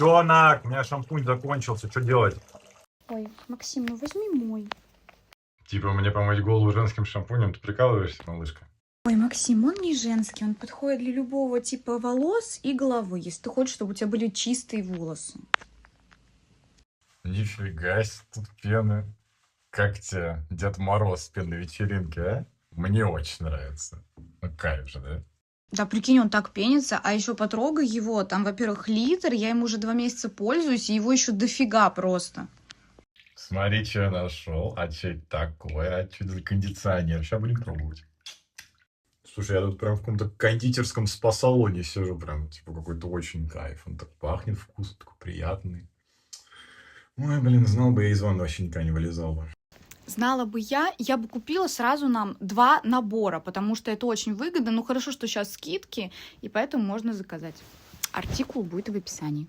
Котенок, у меня шампунь закончился, что делать? Ой, Максим, ну возьми мой. Типа мне помыть голову женским шампунем, ты прикалываешься, малышка? Ой, Максим, он не женский, он подходит для любого типа волос и головы, если ты хочешь, чтобы у тебя были чистые волосы. Нифига себе, тут пены. Как тебе Дед Мороз с пенной вечеринки, а? Мне очень нравится. Ну кайф же, да? Да, прикинь, он так пенится, а еще потрогай его, там, во-первых, литр, я им уже 2 месяца пользуюсь, и его еще дофига просто. Смотри, что я нашел. А что это такое? А что это за кондиционер? Сейчас будем пробовать. Слушай, я тут прям в каком-то кондитерском спа-салоне сижу, прям, типа, какой-то очень кайф. Он так пахнет вкусно, такой приятный. Ой, блин, знал бы, я из ванны вообще никогда не вылезал бы. Знала бы я бы купила сразу нам 2 набора, потому что это очень выгодно. Ну, хорошо, что сейчас скидки, и поэтому можно заказать. Артикул будет в описании.